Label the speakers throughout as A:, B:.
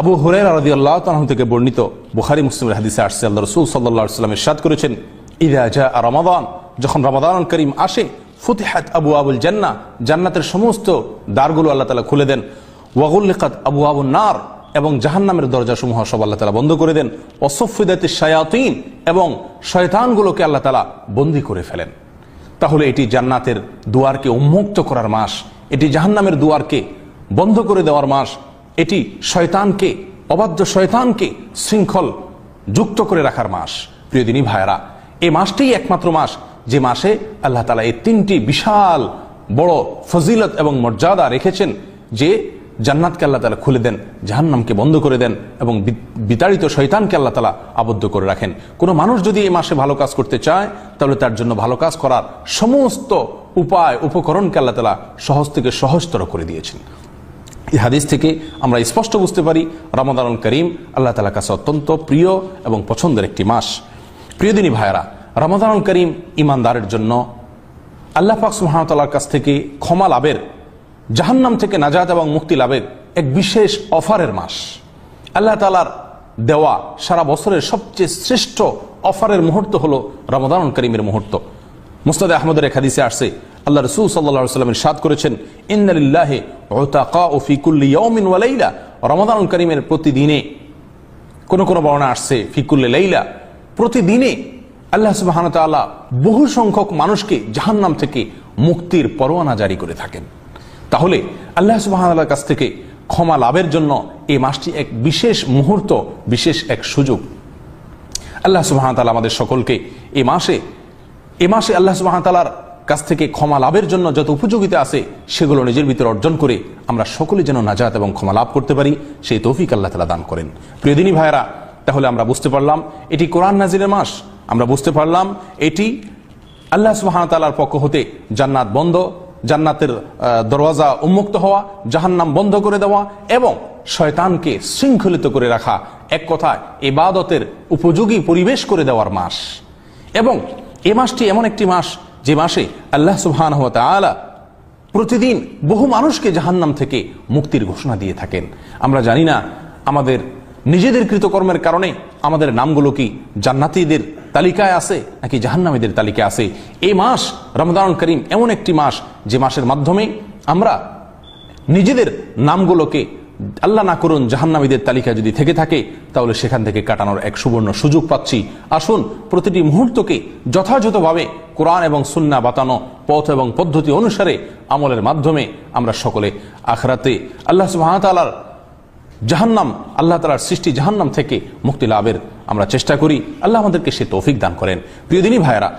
A: আবু হুরায়রা রাদিয়াল্লাহু তাআলা থেকে বর্ণিত বুখারী মুসলিমের হাদিসে আসছে, আল্লাহ রাসূল সাল্লাল্লাহু আলাইহি ওয়াসাল্লাম ইরশাদ করেছেন, ইযা জাআ রমাদান, যখন রমাদানুল কারীম আসে, ফুতিহাত আবওয়াবুল জান্নাহ, জান্নাতের সমস্ত দ্বারগুলো আল্লাহ তাআলা খুলে দেন, ওয়া গুলিকাত আবওয়াবুন নার, এবং জাহান্নামের দরজাসমূহ সব আল্লাহ তাআলা বন্ধ করে দেন, ওয়া সুফিদাতিশ শায়াতিন, এবং শয়তানগুলোকে আল্লাহ তাআলা বন্দী করে ফেলেন। তাহলে এটি জান্নাতের দুয়ারকে উন্মুক্ত করার মাস, এটি জাহান্নামের দুয়ারকে বন্ধ করে দেওয়ার মাস, এটি শয়তানকে, অবাধ্য শয়তানকে শৃঙ্খল যুক্ত করে রাখার মাস। প্রিয় দিনী ভাইয়েরা, এই মাসটিই একমাত্র মাস যে মাসে আল্লাহ তাআলা এই তিনটি বিশাল বড় ফজিলত এবং মর্যাদা রেখেছেন, যে জান্নাতকে আল্লাহ তাআলা খুলে দেন, জাহান্নামকে বন্ধ করে দেন, এবং বিতাড়িত শয়তানকে আল্লাহ তাআলা আবদ্ধ করে রাখেন। কোনো মানুষ যদি এই মাসে ভালো কাজ করতে চায়, তাহলে তার জন্য ভালো কাজ করার সমস্ত উপায় উপকরণকে আল্লাহ তাআলা সহজ থেকে সহজতর করে দিয়েছেন। এই হাদিস থেকে আমরা স্পষ্ট বুঝতে পারি রমাদানুল কারীম আল্লাহ তাআলার কাছে অত্যন্ত প্রিয় এবং পছন্দের একটি মাস। প্রিয় দিনী ভাইয়েরা, রমাদানুল কারীম ঈমানদারের জন্য আল্লাহ পাক সুবহানাহু ওয়া তাআলার কাছ থেকে ক্ষমা লাভের, জাহান্নাম থেকে নাজাত এবং মুক্তি লাভের এক বিশেষ অফারের মাস। আল্লাহ তাআলার দেওয়া সারা বছরের সবচেয়ে শ্রেষ্ঠ অফারের মুহূর্ত হলো রমাদানুল কারীমের মুহূর্ত। মুসনাদ আহমদের এক হাদিসে আসছে, আল্লাহ রাসূল সাল্লাল্লাহু আলাইহি ওয়াসাল্লাম ইরশাদ করেছেন, ইন্না লিল্লাহি উতাকা ফি কুল্লি ইয়াউমিন ওয়া লাইলা, রমাদানুল কারীমের প্রতিদিনে, কোন কোন বর্ণনা আসছে ফি কুল্লি লাইলা, প্রতিদিনে আল্লাহ সুবহানাহু ওয়া তাআলা বহু সংখ্যক মানুষকে জাহান্নাম থেকে মুক্তির পরোয়ানা জারি করে থাকেন। তাহলে আল্লাহ সুবহানাহু ওয়া তাআলার কাছ থেকে ক্ষমা লাভের জন্য এই মাসটি এক বিশেষ মুহূর্ত, বিশেষ এক সুযোগ। আল্লাহ সুবহানাহু ওয়া তাআলা আমাদের সকলকে এই মাসে আল্লাহ সুবহানাহু ওয়া তাআলার কাছ থেকে ক্ষমা লাভের জন্য যত উপযোগিতা আছে সেগুলো নিজের ভিতরে অর্জন করে আমরা সকলে যেন নাজাত এবং ক্ষমা লাভ করতে পারি, সেই তৌফিক আল্লাহ তাআলা দান করেন। প্রিয় দিনী ভাইয়েরা, তাহলে আমরা বুঝতে পারলাম এটি কোরআন নাজিলের মাস, আমরা বুঝতে পারলাম এটি আল্লাহ সুবহানাহু ওয়া তাআলার পক্ষ হতে জান্নাত বন্ধ, জান্নাতের দরওয়াজা উন্মুক্ত হওয়া, জাহান্নাম বন্ধ করে দেওয়া এবং শয়তানকে শৃঙ্খলিত করে রাখা, এক কথায় ইবাদতের উপযোগী পরিবেশ করে দেওয়ার মাস। এবং এই মাসটি এমন একটি মাস যে মাসে আল্লাহ সুবহানাহু ওয়া তাআলা প্রতিদিন বহু মানুষকে জাহান্নাম থেকে মুক্তির ঘোষণা দিয়ে থাকেন। আমরা জানি না আমাদের নিজেদের কৃতকর্মের কারণে আমাদের নামগুলো কি জান্নাতীদের তালিকায় আছে নাকি জাহান্নামীদের তালিকায় আছে। এই মাস রমাদানুল কারীম এমন একটি মাস যে মাসের মাধ্যমে আমরা নিজেদের নামগুলোকে, আল্লাহ না করুন, জাহান্নামীদের তালিকায় যদি থেকে থাকে, তাহলে সেখান থেকে কাটানোর এক সুবর্ণ সুযোগ পাচ্ছি। আসুন প্রতিটি মুহূর্তকে যথাযথভাবে কোরআন এবং সুন্নাহ বাতানো পথ এবং পদ্ধতি অনুসারে আমলের মাধ্যমে আমরা সকলে আখিরাতে আল্লাহ সুবহানাহু ওয়া তাআলার জাহান্নাম, আল্লাহ তাআলার সৃষ্টি জাহান্নাম থেকে মুক্তি লাভের আমরা চেষ্টা করি। আল্লাহ আমাদেরকে সে তৌফিক দান করেন। প্রিয় দিনী ভাইয়েরা,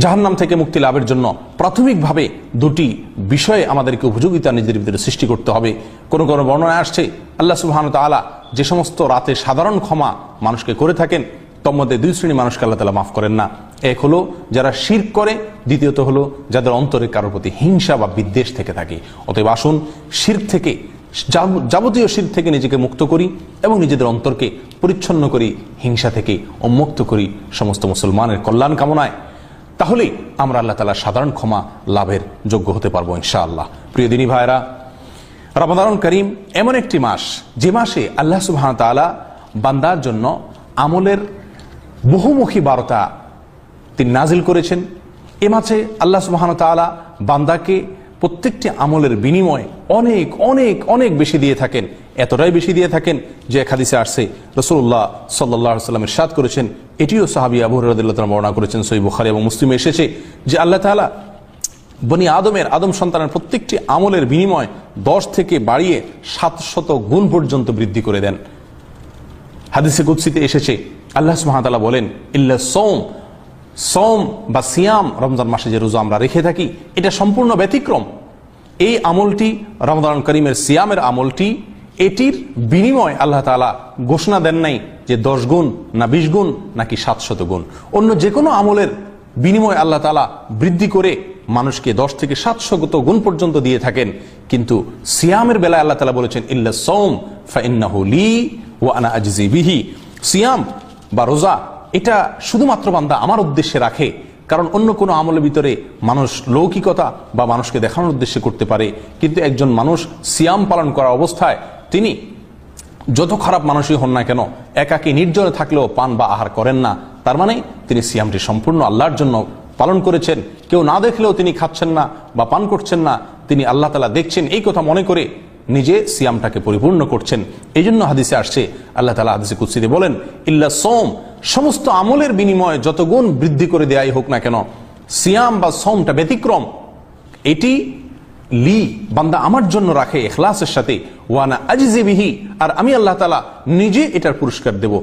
A: জাহান্নাম থেকে মুক্তি লাভের জন্য প্রাথমিকভাবে দুটি বিষয়ে আমাদেরকে উপযোগিতা নিজেদের ভিতরে সৃষ্টি করতে হবে। কোন কোন বর্ণনায় আসছে আল্লাহ সুবহানাহু ওয়া তাআলা যে সমস্ত রাতে সাধারণ ক্ষমা মানুষকে করে থাকেন, তার মধ্যে দুই শ্রেণী মানুষকে আল্লাহ তাআলা মাফ করেন না। এক হলো যারা শিরক করে, দ্বিতীয়ত হলো যাদের অন্তরে কারোর প্রতি হিংসা বা বিদ্বেষ থেকে থাকে। অতএব আসুন শিরক থেকে, যাবতীয় শিরক থেকে নিজেকে মুক্ত করি এবং নিজেদের অন্তরকে পরিচ্ছন্ন করি, হিংসা থেকে উন্মুক্ত করি সমস্ত মুসলমানের কল্যাণ কামনায়। তাহলেই আমরা আল্লাহ তাআলার সাধারণ ক্ষমা লাভের যোগ্য হতে পারবো ইনশাআল্লাহ। প্রিয় দিনী ভাইরা, রমাদানুল কারীম এমন একটি মাস যে মাসে আল্লাহ সুবহানাহু ওয়া তাআলা বান্দার জন্য আমলের বহুমুখী বার্তা তিনি নাজিল করেছেন। এ মাসে আল্লাহ সুবহানাহু ওয়া তাআলা বান্দাকে প্রত্যেকটি আমলের বিনিময়ে অনেক অনেক অনেক বেশি দিয়ে থাকেন। এতটাই বেশি দিয়ে থাকেন যে এক হাদিসে আসছে রাসূলুল্লাহ সাল্লাল্লাহু আলাইহি ওয়াসাল্লাম ইরশাদ করেছেন, এটিও সাহাবী আবু হুরায়রা রাদিয়াল্লাহু তাআলা বর্ণনা করেছেন, সহিহ বুখারী এবং মুসলিমে এসেছে যে আল্লাহ তাআলা বনি আদম সন্তানের প্রত্যেকটি আমলের বিনিময় 10 থেকে বাড়িয়ে 700 গুণ পর্যন্ত বৃদ্ধি করে দেন। হাদিসে কুদসিতে এসেছে আল্লাহ সুবহানাহু ওয়া তাআলা বলেন, ইল্লা সওম বা সিয়াম, রমজান মাসে যে রোজা আমরা রেখে থাকি, এটা সম্পূর্ণ ব্যতিক্রম। এই আমলটি রমাদানুল কারীমের সিয়ামের আমলটি, এটির বিনিময় আল্লাহ তাআলা ঘোষণা দেন নাই যে 10 গুণ না 20 গুণ নাকি 700 গুণ। অন্য যে কোনো আমলের বিনিময় আল্লাহ তাআলা বৃদ্ধি করে মানুষকে 10 থেকে 700 গুণ পর্যন্ত দিয়ে থাকেন। কিন্তু সিয়ামের বেলায় আল্লাহ তাআলা বলেছেন, ইল্লা সওম ফাইন্নাহু লি ওয়া আনা আজজি বিহি। সিয়াম বা রোজা এটা শুধুমাত্র বান্দা আমার উদ্দেশ্যে রাখে, কারণ অন্য কোনো আমলের ভিতরে মানুষ লৌকিকতা বা মানুষকে দেখানোর উদ্দেশ্যে করতে পারে, কিন্তু একজন মানুষ সিয়াম পালন করা অবস্থায় তিনি যত খারাপ মানুষই হন না কেন, একাকী নির্জনে থাকলেও পান বা আহার করেন না, তার মানে তিনি সিয়ামটি সম্পূর্ণ আল্লাহর জন্য পালন করেছেন। কেউ না দেখলেও তিনি খাচ্ছেন না বা পান করছেন না, তিনি আল্লাহ তাআলা দেখছেন এই কথা মনে করে নিজে সিয়ামটাকে পরিপূর্ণ করছেন। এই জন্য হাদিসে আসছে, আল্লাহ তাআলা হাদিসে কুদসিতে বলেন, ইল্লা সোম, সমস্ত আমলের বিনিময়ে যত গুণ বৃদ্ধি করে দেয়াই হোক না কেন, সিয়াম বা সোমটা ব্যতিক্রম। এটি লি, বান্দা আমার জন্য রাখে ইখলাসের সাথে, ওয়ানা আজজি বিহি, আর আমি আল্লাহ তাআলা নিজে এটার পুরস্কার দেব।